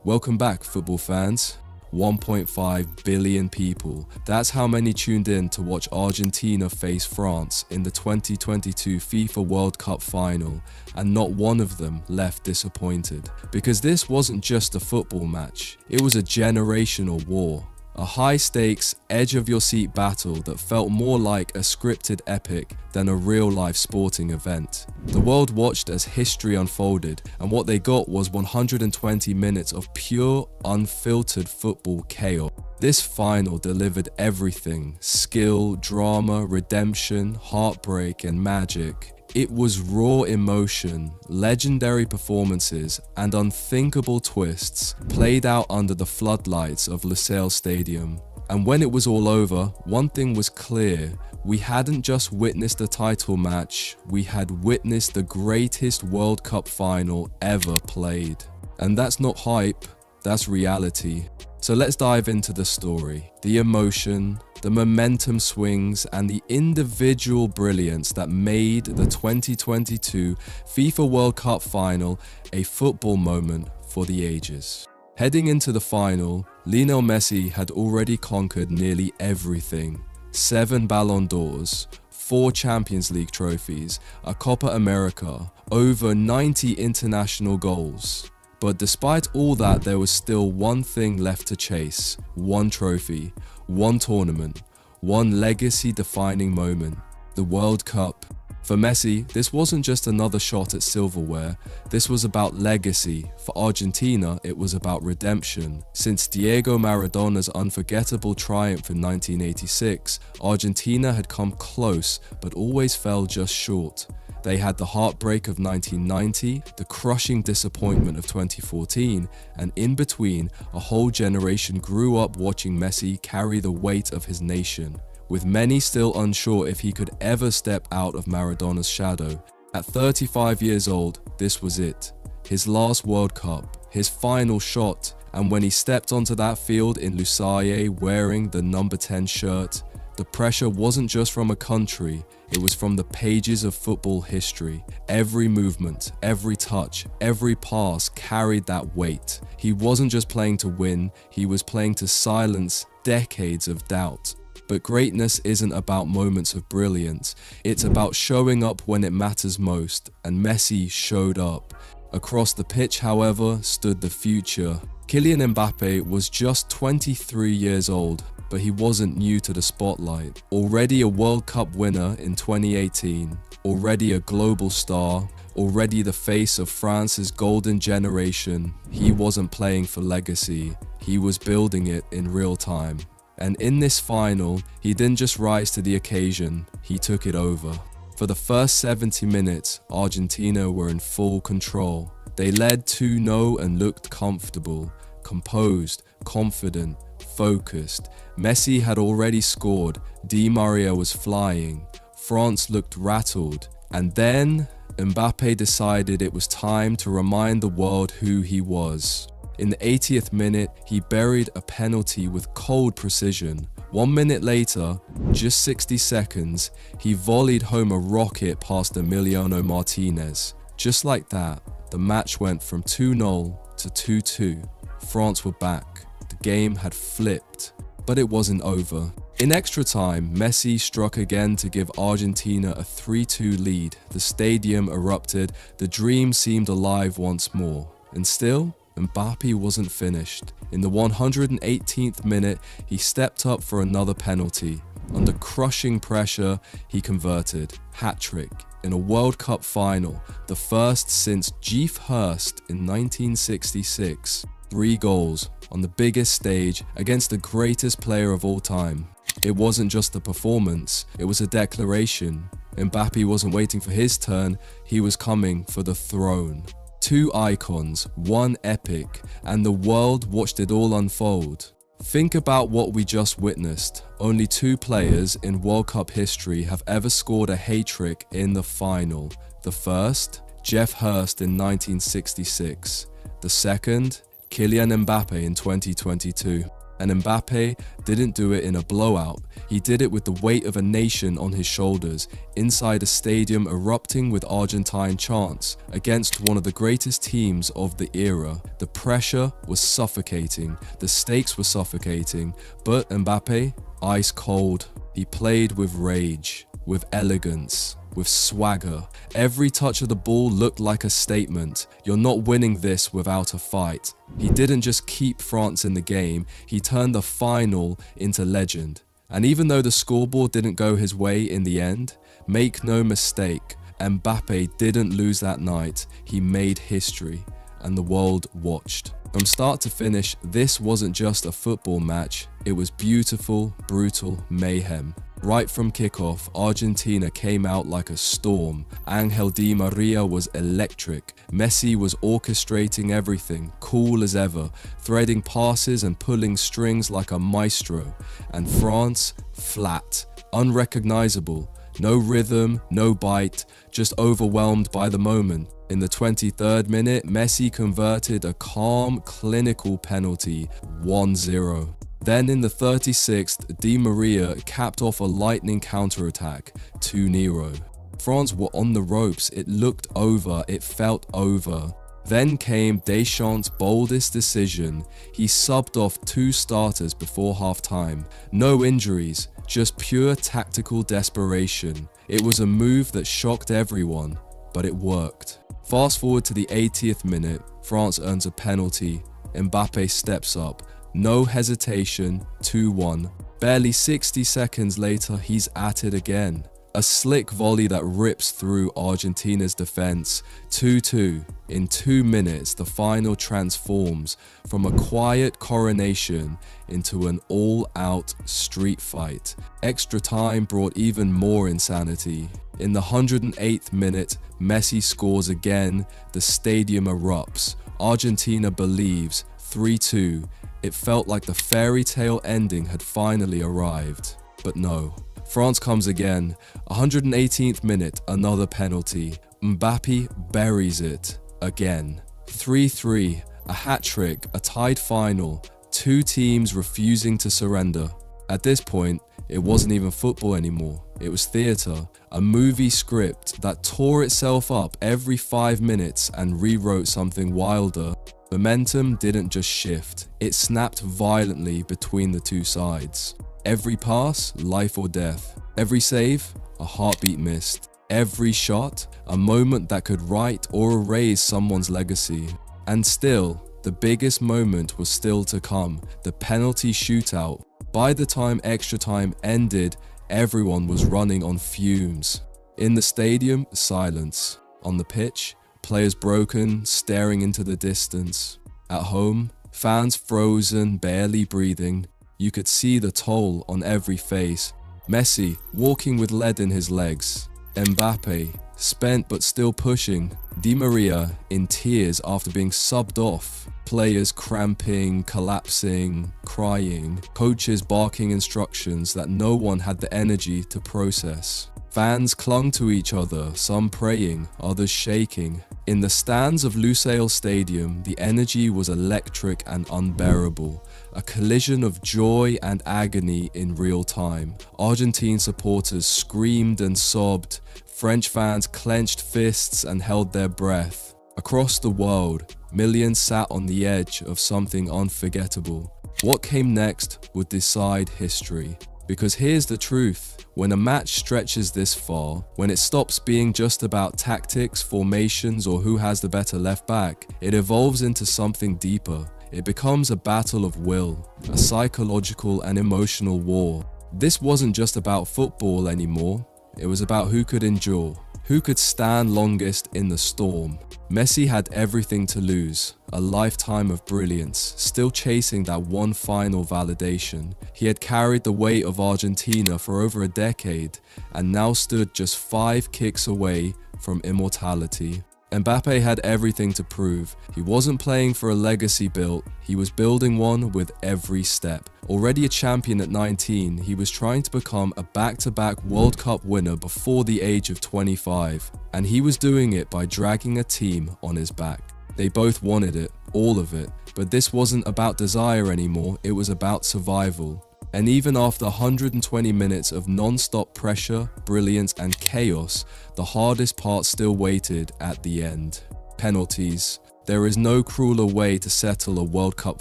Welcome back, football fans. 1.5 billion people. That's how many tuned in to watch Argentina face France in the 2022 FIFA World Cup final, and not one of them left disappointed. Because this wasn't just a football match, it was a generational war. A high-stakes, edge-of-your-seat battle that felt more like a scripted epic than a real-life sporting event. The world watched as history unfolded, and what they got was 120 minutes of pure, unfiltered football chaos. This final delivered everything: skill, drama, redemption, heartbreak, and magic. It was raw emotion, legendary performances, and unthinkable twists played out under the floodlights of Lusail Stadium. And when it was all over, one thing was clear: we hadn't just witnessed a title match, we had witnessed the greatest World Cup final ever played. And that's not hype, that's reality. So let's dive into the story, the emotion, the momentum swings, and the individual brilliance that made the 2022 FIFA World Cup final a football moment for the ages. Heading into the final, Lionel Messi had already conquered nearly everything: 7 Ballon d'Ors, 4 Champions League trophies, a Copa America, over 90 international goals. But despite all that, there was still one thing left to chase: one trophy, one tournament, one legacy-defining moment: the World Cup. For Messi, this wasn't just another shot at silverware, this was about legacy. For Argentina, it was about redemption. Since Diego Maradona's unforgettable triumph in 1986, Argentina had come close but always fell just short. They had the heartbreak of 1990, the crushing disappointment of 2014, and in between, a whole generation grew up watching Messi carry the weight of his nation, with many still unsure if he could ever step out of Maradona's shadow. At 35 years old, this was it. His last World Cup, his final shot, and when he stepped onto that field in Lusail wearing the number 10 shirt, the pressure wasn't just from a country, it was from the pages of football history. Every movement, every touch, every pass carried that weight. He wasn't just playing to win, he was playing to silence decades of doubt. But greatness isn't about moments of brilliance, it's about showing up when it matters most, and Messi showed up. Across the pitch, however, stood the future. Kylian Mbappé was just 23 years old, but he wasn't new to the spotlight. Already a World Cup winner in 2018, already a global star, already the face of France's golden generation, he wasn't playing for legacy, he was building it in real time. And in this final, he didn't just rise to the occasion, he took it over. For the first 70 minutes, Argentina were in full control. They led 2-0 and looked comfortable, composed, confident, focused. Messi had already scored, Di Maria was flying, France looked rattled, and then Mbappé decided it was time to remind the world who he was. In the 80th minute, he buried a penalty with cold precision. 1 minute later, just 60 seconds, he volleyed home a rocket past Emi Martínez. Just like that, the match went from 2-0 to 2-2. France were back. The game had flipped, but it wasn't over. In extra time, Messi struck again to give Argentina a 3-2 lead. The stadium erupted, the dream seemed alive once more. And still, Mbappé wasn't finished. In the 118th minute, he stepped up for another penalty. Under crushing pressure, he converted. Hat-trick in a World Cup final, the first since Geoff Hurst in 1966. 3 goals on the biggest stage against the greatest player of all time. It wasn't just a performance, it was a declaration. Mbappé wasn't waiting for his turn, he was coming for the throne. 2 icons, 1 epic, and the world watched it all unfold. Think about what we just witnessed. Only 2 players in World Cup history have ever scored a hat-trick in the final. The first, Geoff Hurst in 1966. The second, Kylian Mbappé in 2022. And Mbappé didn't do it in a blowout. He did it with the weight of a nation on his shoulders, inside a stadium erupting with Argentine chants, against one of the greatest teams of the era. The pressure was suffocating, the stakes were suffocating, but Mbappé, ice cold. He played with rage, with elegance, with swagger. Every touch of the ball looked like a statement. You're not winning this without a fight. He didn't just keep France in the game, he turned the final into legend. And even though the scoreboard didn't go his way in the end, make no mistake, Mbappé didn't lose that night. He made history, and the world watched. From start to finish, this wasn't just a football match, it was beautiful, brutal mayhem. Right from kickoff, Argentina came out like a storm. Angel Di Maria was electric. Messi was orchestrating everything, cool as ever, threading passes and pulling strings like a maestro. And France, flat, unrecognizable. No rhythm, no bite, just overwhelmed by the moment. In the 23rd minute, Messi converted a calm, clinical penalty, 1-0. Then in the 36th, Di Maria capped off a lightning counterattack, 2-0. France were on the ropes, it looked over, it felt over. Then came Deschamps' boldest decision. He subbed off 2 starters before half-time. No injuries, just pure tactical desperation. It was a move that shocked everyone, but it worked. Fast forward to the 80th minute, France earns a penalty. Mbappé steps up. No hesitation, 2-1. Barely 60 seconds later, he's at it again. A slick volley that rips through Argentina's defense, 2-2. In 2 minutes, the final transforms from a quiet coronation into an all-out street fight. Extra time brought even more insanity. In the 108th minute, Messi scores again, the stadium erupts. Argentina believes, 3-2. It felt like the fairy tale ending had finally arrived. But no. France comes again. 118th minute, another penalty. Mbappé buries it again. 3-3, a hat-trick, a tied final. 2 teams refusing to surrender. At this point, it wasn't even football anymore. It was theatre, a movie script that tore itself up every 5 minutes and rewrote something wilder. Momentum didn't just shift, it snapped violently between the 2 sides. Every pass, life or death. Every save, a heartbeat missed. Every shot, a moment that could write or erase someone's legacy. And still, the biggest moment was still to come, the penalty shootout. By the time extra time ended, everyone was running on fumes. In the stadium, silence. On the pitch, players broken, staring into the distance. At home, fans frozen, barely breathing. You could see the toll on every face. Messi, walking with lead in his legs. Mbappé, spent but still pushing. Di Maria, in tears after being subbed off. Players cramping, collapsing, crying. Coaches barking instructions that no one had the energy to process. Fans clung to each other, some praying, others shaking. In the stands of Lusail Stadium, the energy was electric and unbearable. A collision of joy and agony in real time. Argentine supporters screamed and sobbed. French fans clenched fists and held their breath. Across the world, millions sat on the edge of something unforgettable. What came next would decide history. Because here's the truth, when a match stretches this far, when it stops being just about tactics, formations, or who has the better left back, it evolves into something deeper. It becomes a battle of will, a psychological and emotional war. This wasn't just about football anymore, it was about who could endure, who could stand longest in the storm. Messi had everything to lose, a lifetime of brilliance, still chasing that one final validation. He had carried the weight of Argentina for over a decade and now stood just 5 kicks away from immortality. Mbappé had everything to prove. He wasn't playing for a legacy built, he was building one with every step. Already a champion at 19, he was trying to become a back-to-back World Cup winner before the age of 25. And he was doing it by dragging a team on his back. They both wanted it, all of it. But this wasn't about desire anymore, it was about survival. And even after 120 minutes of non-stop pressure, brilliance and chaos, the hardest part still waited at the end. Penalties. There is no crueler way to settle a World Cup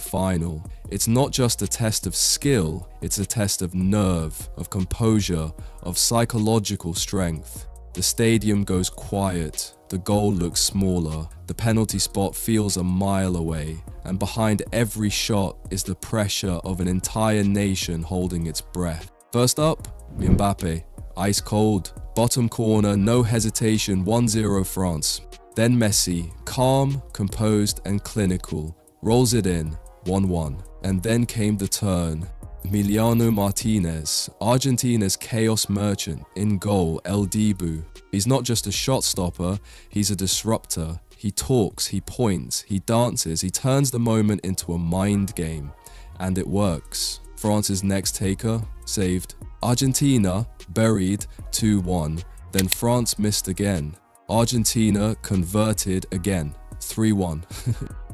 final. It's not just a test of skill, it's a test of nerve, of composure, of psychological strength. The stadium goes quiet, the goal looks smaller, the penalty spot feels a mile away, and behind every shot is the pressure of an entire nation holding its breath. First up, Mbappé, ice cold, bottom corner, no hesitation, 1-0 France. Then Messi, calm, composed and clinical, rolls it in, 1-1. And then came the turn. Emi Martínez, Argentina's chaos merchant, in goal, El Dibu. He's not just a shot stopper, he's a disruptor. He talks, he points, he dances, he turns the moment into a mind game. And it works. France's next taker, saved. Argentina, buried, 2-1. Then France missed again. Argentina converted again, 3-1.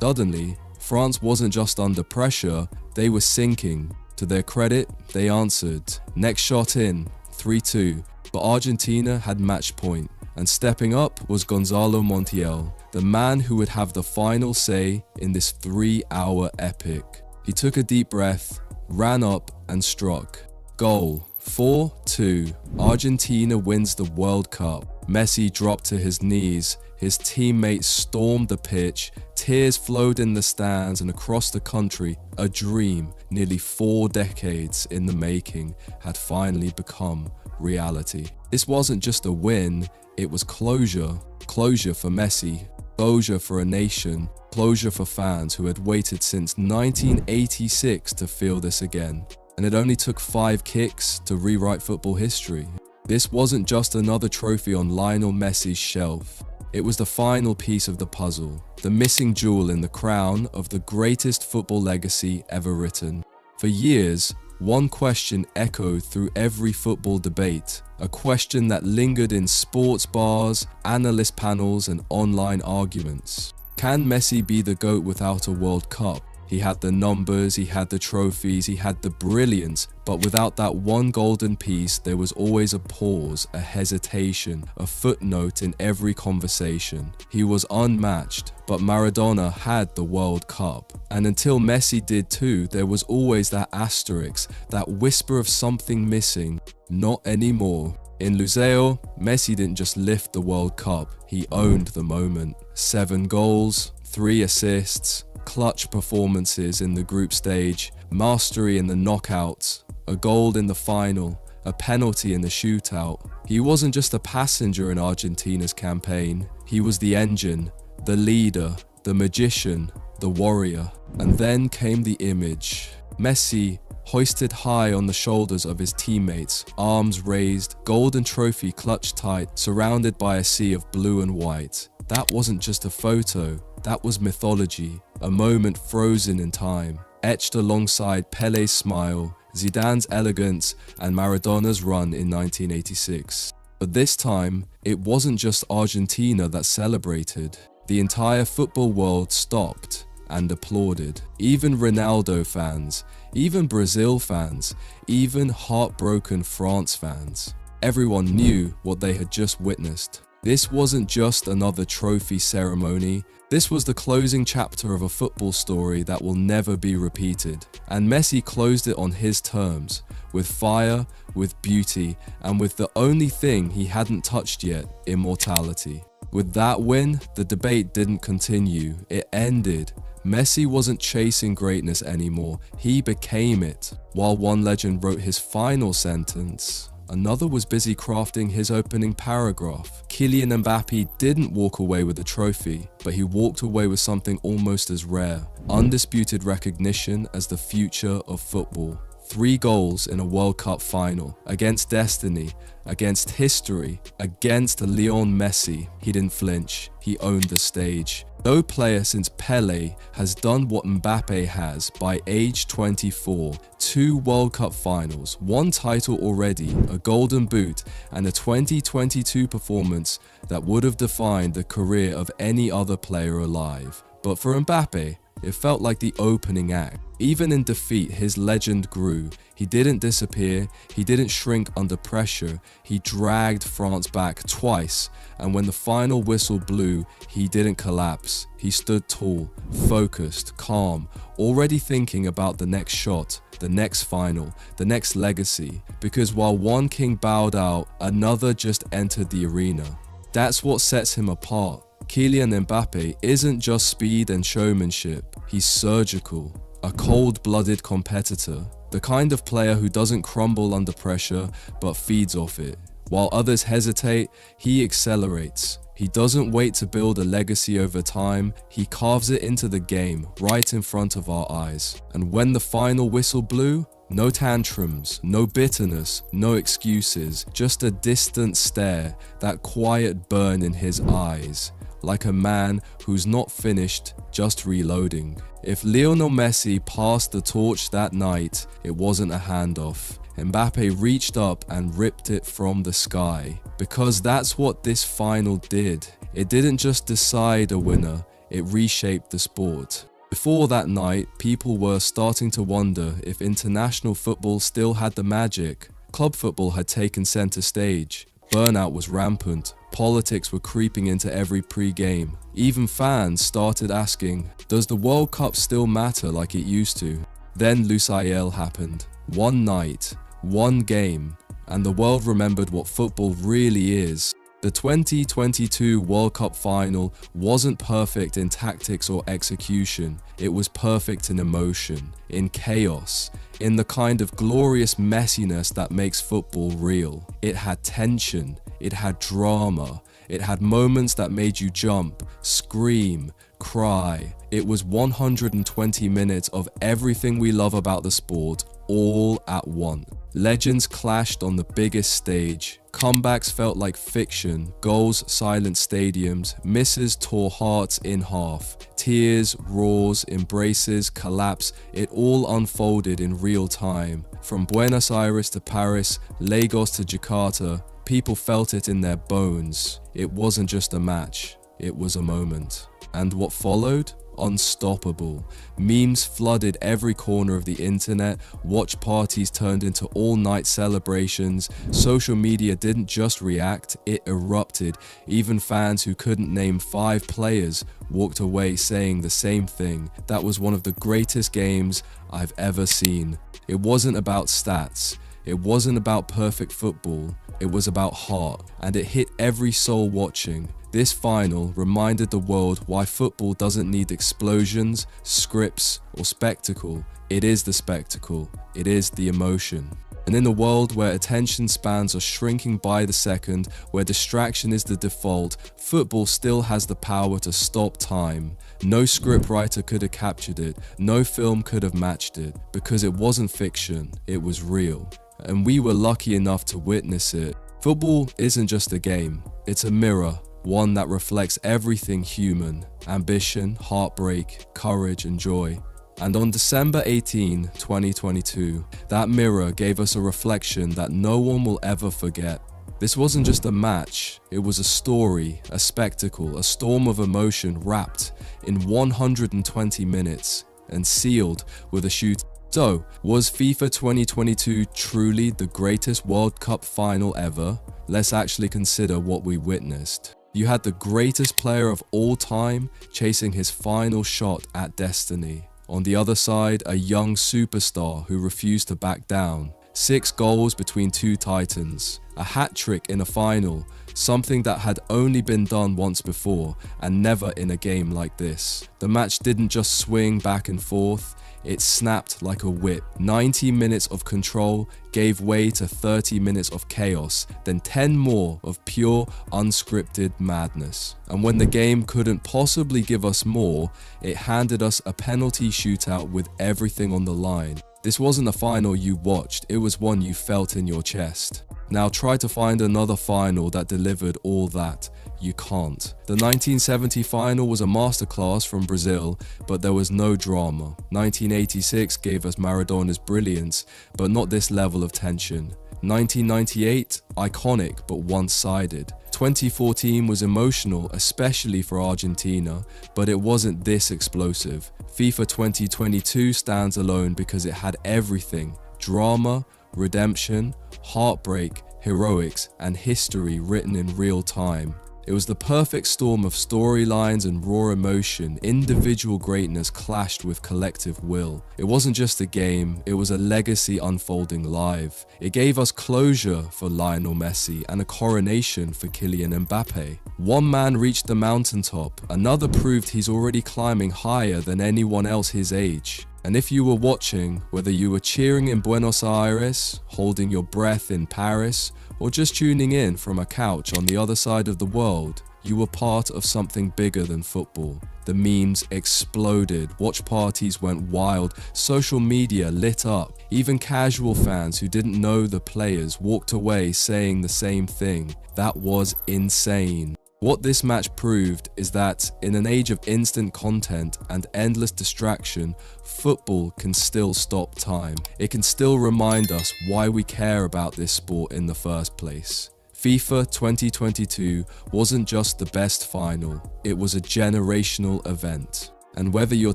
Suddenly, France wasn't just under pressure, they were sinking. To their credit, they answered. Next shot in, 3-2. But Argentina had match point, and stepping up was Gonzalo Montiel, the man who would have the final say in this 3-hour epic. He took a deep breath, ran up and struck. Goal, 4-2. Argentina wins the World Cup. Messi dropped to his knees, his teammates stormed the pitch, tears flowed in the stands and across the country. A dream, nearly 4 decades in the making, had finally become reality. This wasn't just a win, it was closure. Closure for Messi, closure for a nation, closure for fans who had waited since 1986 to feel this again. And it only took 5 kicks to rewrite football history. This wasn't just another trophy on Lionel Messi's shelf. It was the final piece of the puzzle, the missing jewel in the crown of the greatest football legacy ever written. For years, one question echoed through every football debate, a question that lingered in sports bars, analyst panels, and online arguments. Can Messi be the GOAT without a World Cup? He had the numbers, he had the trophies, he had the brilliance, but without that one golden piece, there was always a pause, a hesitation, a footnote in every conversation. He was unmatched, but Maradona had the World Cup. And until Messi did too, there was always that asterisk, that whisper of something missing. Not anymore. In Lusail, Messi didn't just lift the World Cup, he owned the moment. 7 goals, 3 assists, clutch performances in the group stage, mastery in the knockouts, a goal in the final, a penalty in the shootout. He wasn't just a passenger in Argentina's campaign, he was the engine, the leader, the magician, the warrior. And then came the image. Messi, hoisted high on the shoulders of his teammates, arms raised, golden trophy clutched tight, surrounded by a sea of blue and white. That wasn't just a photo, that was mythology, a moment frozen in time, etched alongside Pele's smile, Zidane's elegance, and Maradona's run in 1986. But this time, it wasn't just Argentina that celebrated. The entire football world stopped and applauded. Even Ronaldo fans, even Brazil fans, even heartbroken France fans. Everyone knew what they had just witnessed. This wasn't just another trophy ceremony, this was the closing chapter of a football story that will never be repeated. And Messi closed it on his terms, with fire, with beauty, and with the only thing he hadn't touched yet, immortality. With that win, the debate didn't continue, it ended. Messi wasn't chasing greatness anymore, he became it. While one legend wrote his final sentence, another was busy crafting his opening paragraph. Kylian Mbappé didn't walk away with a trophy, but he walked away with something almost as rare, undisputed recognition as the future of football. 3 goals in a World Cup final, against destiny, against history, against Lionel Messi. He didn't flinch, he owned the stage. No player since Pele has done what Mbappé has by age 24. 2 World Cup finals, 1 title already, a golden boot, and a 2022 performance that would have defined the career of any other player alive. But for Mbappé, It felt like the opening act. Even in defeat, his legend grew. He didn't disappear, he didn't shrink under pressure, he dragged France back twice, and when the final whistle blew, he didn't collapse. He stood tall, focused, calm, already thinking about the next shot, the next final, the next legacy, because while one king bowed out, another just entered the arena. That's what sets him apart. Kylian Mbappé isn't just speed and showmanship, he's surgical. A cold-blooded competitor, the kind of player who doesn't crumble under pressure but feeds off it. While others hesitate, he accelerates. He doesn't wait to build a legacy over time, he carves it into the game right in front of our eyes. And when the final whistle blew, no tantrums, no bitterness, no excuses, just a distant stare, that quiet burn in his eyes, like a man who's not finished, just reloading. If Lionel Messi passed the torch that night, it wasn't a handoff. Mbappé reached up and ripped it from the sky. Because that's what this final did. It didn't just decide a winner, it reshaped the sport. Before that night, people were starting to wonder if international football still had the magic. Club football had taken center stage. Burnout was rampant. Politics were creeping into every pre-game. Even fans started asking, does the World Cup still matter like it used to? Then Lusail happened. One night, one game, and the world remembered what football really is. The 2022 World Cup final wasn't perfect in tactics or execution, it was perfect in emotion, in chaos, in the kind of glorious messiness that makes football real. It had tension, it had drama, it had moments that made you jump, scream, cry. It was 120 minutes of everything we love about the sport, all at once. Legends clashed on the biggest stage. Comebacks felt like fiction, goals silenced stadiums, misses tore hearts in half. Tears, roars, embraces, collapse, it all unfolded in real time. From Buenos Aires to Paris, Lagos to Jakarta, people felt it in their bones. It wasn't just a match, it was a moment. And what followed? Unstoppable. Memes flooded every corner of the internet, watch parties turned into all-night celebrations, social media didn't just react, it erupted. Even fans who couldn't name 5 players walked away saying the same thing. That was one of the greatest games I've ever seen. It wasn't about stats, it wasn't about perfect football, it was about heart, and it hit every soul watching. This final reminded the world why football doesn't need explosions, scripts, or spectacle. It is the spectacle. It is the emotion. And in a world where attention spans are shrinking by the second, where distraction is the default, football still has the power to stop time. No scriptwriter could have captured it. No film could have matched it. Because it wasn't fiction. It was real. And we were lucky enough to witness it. Football isn't just a game. It's a mirror. One that reflects everything human, ambition, heartbreak, courage and joy. And on December 18, 2022, that mirror gave us a reflection that no one will ever forget. This wasn't just a match, it was a story, a spectacle, a storm of emotion wrapped in 120 minutes and sealed with a shoot. So, was FIFA 2022 truly the greatest World Cup final ever? Let's actually consider what we witnessed. You had the greatest player of all time chasing his final shot at destiny. On the other side, a young superstar who refused to back down. 6 goals between 2 titans. A hat-trick in a final, something that had only been done once before and never in a game like this. The match didn't just swing back and forth, it snapped like a whip. 90 minutes of control gave way to 30 minutes of chaos, then 10 more of pure, unscripted madness. And when the game couldn't possibly give us more, it handed us a penalty shootout with everything on the line. This wasn't a final you watched, it was one you felt in your chest. Now try to find another final that delivered all that. You can't. The 1970 final was a masterclass from Brazil, but there was no drama. 1986 gave us Maradona's brilliance, but not this level of tension. 1998, iconic but one-sided. 2014 was emotional, especially for Argentina, but it wasn't this explosive. FIFA 2022 stands alone because it had everything: drama, redemption, heartbreak, heroics, and history written in real time. It was the perfect storm of storylines and raw emotion. Individual greatness clashed with collective will. It wasn't just a game, it was a legacy unfolding live. It gave us closure for Lionel Messi and a coronation for Kylian Mbappé. One man reached the mountaintop, another proved he's already climbing higher than anyone else his age. And if you were watching, whether you were cheering in Buenos Aires, holding your breath in Paris, or just tuning in from a couch on the other side of the world, you were part of something bigger than football. The memes exploded, watch parties went wild, social media lit up. Even casual fans who didn't know the players walked away saying the same thing. That was insane. What this match proved is that in an age of instant content and endless distraction, football can still stop time. It can still remind us why we care about this sport in the first place. FIFA 2022 wasn't just the best final, it was a generational event. And whether your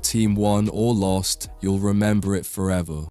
team won or lost, you'll remember it forever.